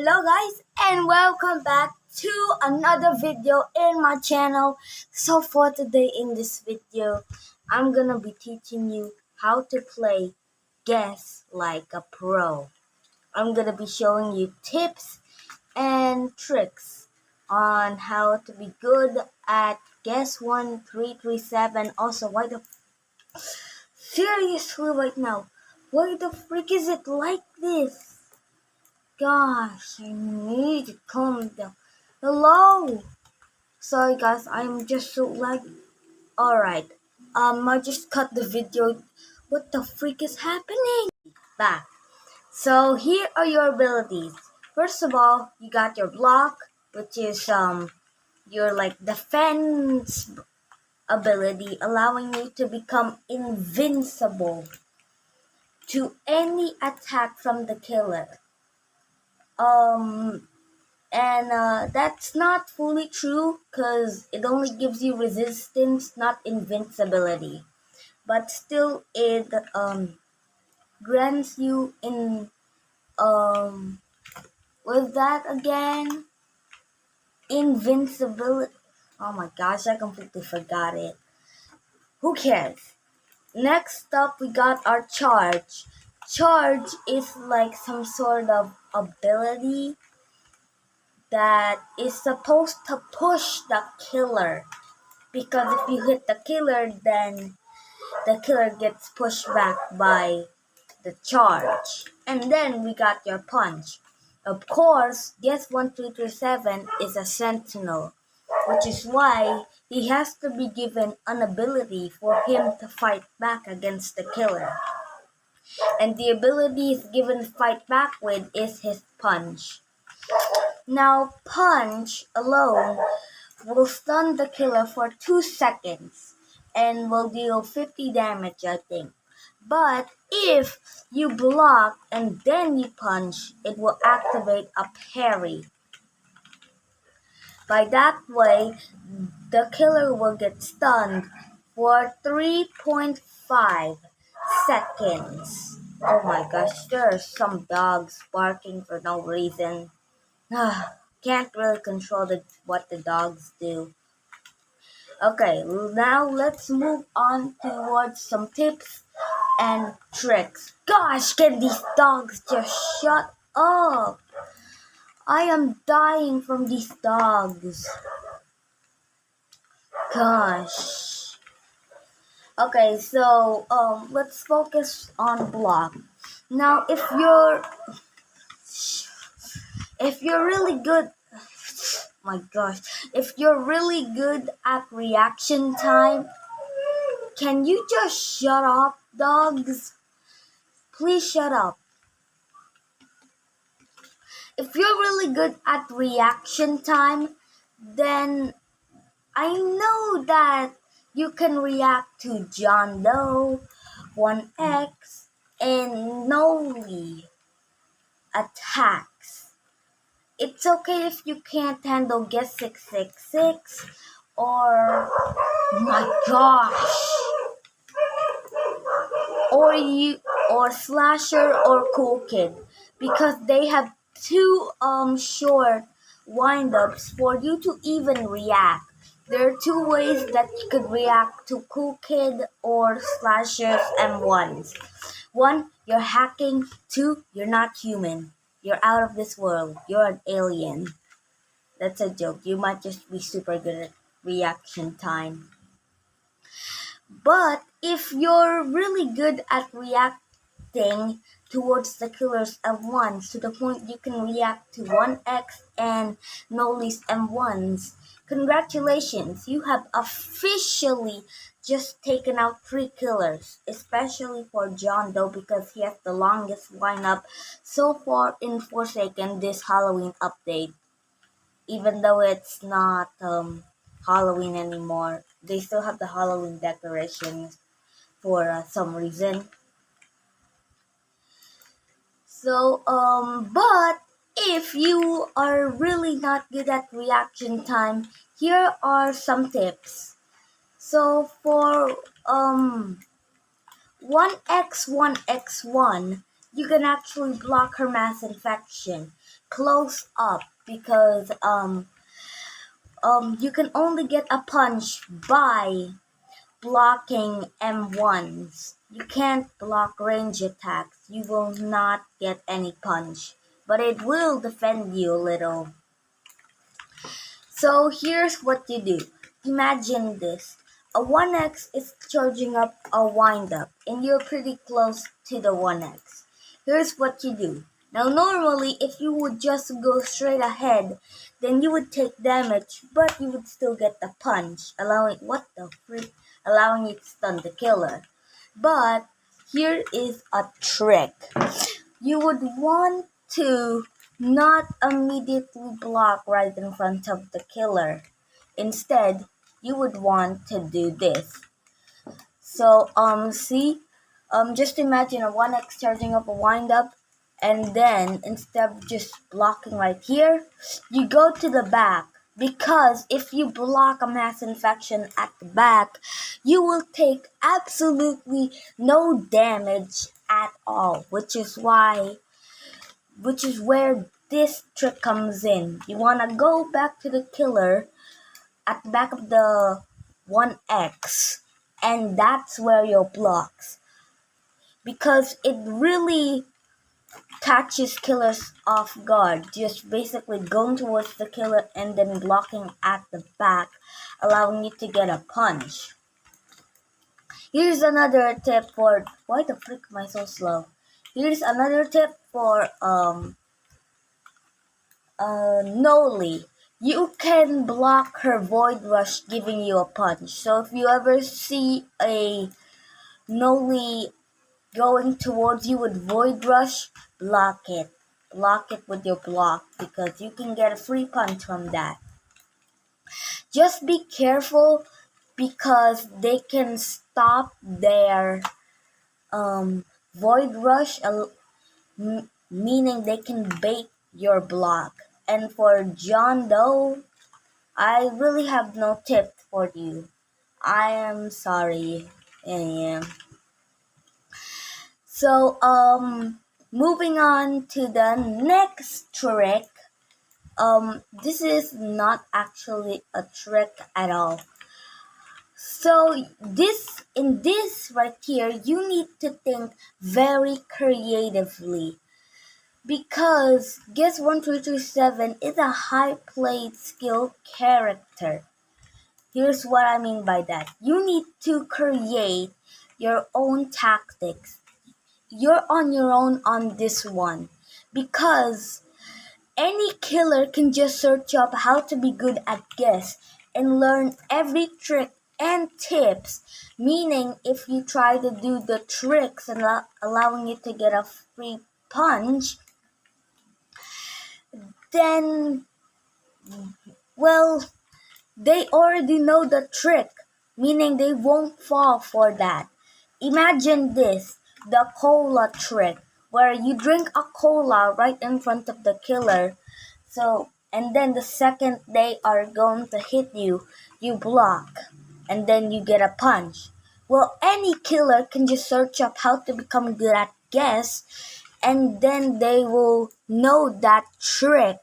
Hello guys and welcome back to another video in my channel. So for today in this video, I'm gonna be teaching you how to play Guess Like a Pro. I'm gonna be showing you tips and tricks on how to be good at Guess 1337. Also, seriously right now, why the freak is it like this? Gosh, I need to calm down. Hello! Sorry guys, I'm just so like. Alright, I just cut the video. What the freak is happening? Back. So here are your abilities. First of all, you got your block, which is your like defense ability, allowing you to become invincible to any attack from the killer. And that's not fully true because it only gives you resistance, not invincibility. But still, it grants you in with that again invincibility. Oh my gosh, I completely forgot it. Who cares? Next up, we got our charge. Charge is like some sort of ability that is supposed to push the killer. Because if you hit the killer, then the killer gets pushed back by the charge. And then we got your punch. Of course, Guess 1337 is a sentinel, which is why he has to be given an ability for him to fight back against the killer. And the ability he's given to fight back with is his punch. Now, punch alone will stun the killer for 2 seconds and will deal 50 damage, I think. But if you block and then you punch, it will activate a parry. By that way, the killer will get stunned for 3.5 seconds. Oh my gosh, there are some dogs barking for no reason. Can't really control what the dogs do. Okay, now let's move on towards some tips and tricks. Gosh, can these dogs just shut up? I am dying from these dogs. Gosh. Okay, so let's focus on block. Now, if you're really good, my gosh, if you're really good at reaction time, can you just shut up, dogs? Please shut up. If you're really good at reaction time, then I know that you can react to John Doe, 1X, and Noli attacks. It's okay if you can't handle Guess 666 or my gosh, or Slasher or Cool Kid, because they have two short wind-ups for you to even react. There are two ways that you could react to Cool Kid or Slashers M1s. One, you're hacking. Two, you're not human. You're out of this world. You're an alien. That's a joke. You might just be super good at reaction time. But if you're really good at reacting towards the killer's M1s to the point you can react to 1X and Noli's M1s, congratulations, you have officially just taken out 3 killers, especially for John Doe because he has the longest lineup so far in Forsaken this Halloween update. Even though it's not Halloween anymore, they still have the Halloween decorations for some reason. So, but if you are really not good at reaction time, here are some tips. So for 1x1x1, you can actually block her mass infection. close up because you can only get a punch by blocking M1s. You can't block range attacks. You will not get any punch, but it will defend you a little. So here's what you do. Imagine this. A 1x is charging up a wind-up, and you're pretty close to the 1x. Here's what you do. Now normally, if you would just go straight ahead, then you would take damage, but you would still get the punch, allowing you to stun the killer. But here is a trick. You would want to not immediately block right in front of the killer. Instead, you would want to do this. So, just imagine a 1x charging up a wind up, and then instead of just blocking right here, you go to the back. Because if you block a mass infection at the back, you will take absolutely no damage at all, which is where this trick comes in. You want to go back to the killer at the back of the 1x, and that's where your blocks. Because it really catches killers off guard, just basically going towards the killer and then blocking at the back, allowing you to get a punch. Here's another tip for, why the frick am I so slow? Here's another tip for Noli. You can block her Void Rush giving you a punch. So if you ever see a Noli going towards you with Void Rush, block it. Block it with your block because you can get a free punch from that. Just be careful because they can stop their Void Rush, meaning they can bait your block. And for John Doe, I really have no tip for you. I am sorry. Yeah. So, moving on to the next trick. This is not actually a trick at all. So, in this right here, you need to think very creatively. Because Guess 1337 is a high played skill character. Here's what I mean by that. You need to create your own tactics. You're on your own on this one. Because any killer can just search up how to be good at Guess and learn every trick and tips. Meaning if you try to do the tricks and allowing you to get a free punch, then, well, they already know the trick, meaning they won't fall for that. Imagine this, the cola trick, where you drink a cola right in front of the killer, and then the second they are going to hit you, you block, and then you get a punch. Well, any killer can just search up how to become good at Guess, and then they will know that trick,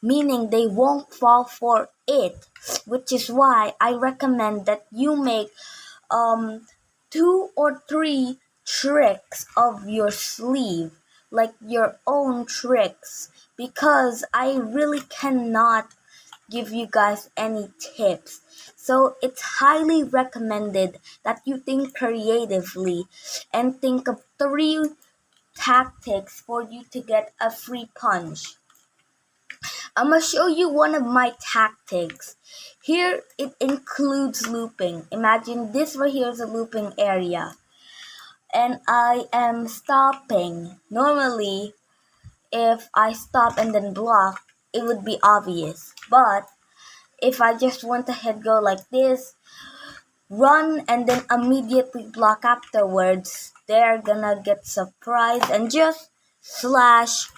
meaning they won't fall for it, which is why I recommend that you make 2 or 3 tricks of your sleeve, like your own tricks, because I really cannot give you guys any tips. So it's highly recommended that you think creatively and think of 3 tactics for you to get a free punch. I'm gonna show you one of my tactics. Here it includes looping. Imagine this right here is a looping area. And I am stopping. Normally, if I stop and then block, it would be obvious. But if I just went ahead, go like this, run and then immediately block afterwards, they're gonna get surprised and just slash,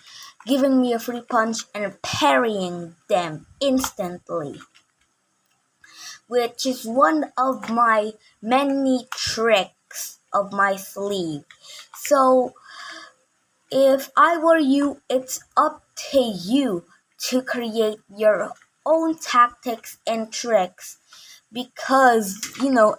giving me a free punch and parrying them instantly, which is one of my many tricks of my sleeve. So if I were you, it's up to you to create your own tactics and tricks, because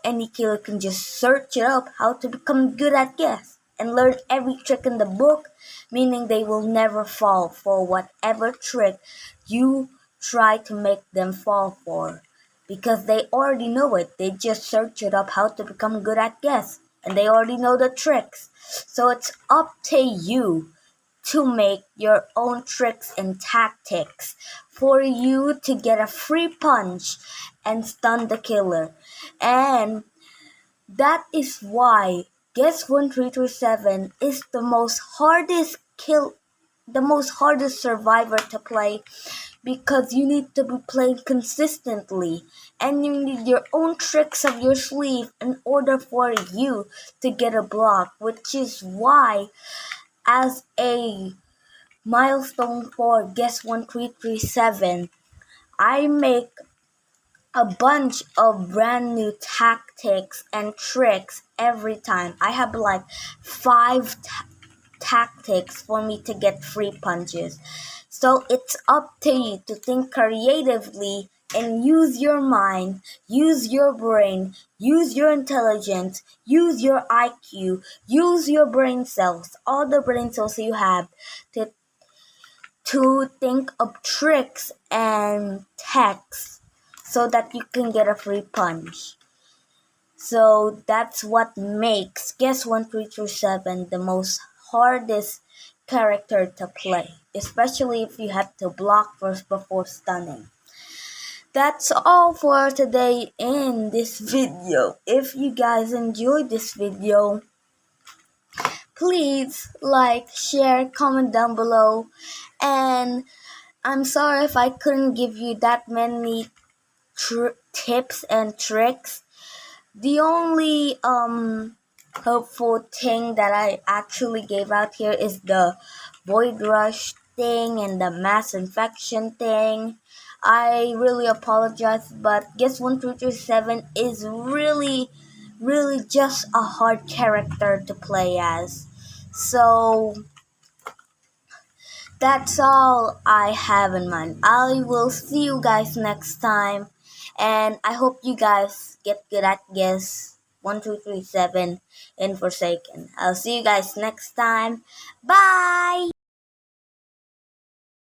any killer can just search it up how to become good at guess and learn every trick in the book, meaning they will never fall for whatever trick you try to make them fall for, because they already know it. They just search it up how to become good at guess, and they already know the tricks. So it's up to you to make your own tricks and tactics for you to get a free punch and stun the killer. And that is why Guess 1337 is the most hardest survivor to play, because you need to be playing consistently and you need your own tricks up your sleeve in order for you to get a block, which is why, as a milestone for Guess 1337, I make a bunch of brand new tactics and tricks every time. I have like 5 tactics for me to get free punches. So it's up to you to think creatively and use your mind, use your brain, use your intelligence, use your IQ, use your brain cells, all the brain cells you have to think of tricks and techs so that you can get a free punch. So that's what makes Guess 1337 the most hardest character to play, especially if you have to block first before stunning. That's all for today in this video. If you guys enjoyed this video, please like, share, comment down below. And I'm sorry if I couldn't give you that many tips and tricks. The only hopeful thing that I actually gave out here is the Void Rush thing and the mass infection thing. I really apologize, but Guess 1337 is really, really just a hard character to play as. So that's all I have in mind. I will see you guys next time, and I hope you guys get good at Guess 1237 in Forsaken. I'll see you guys next time. Bye!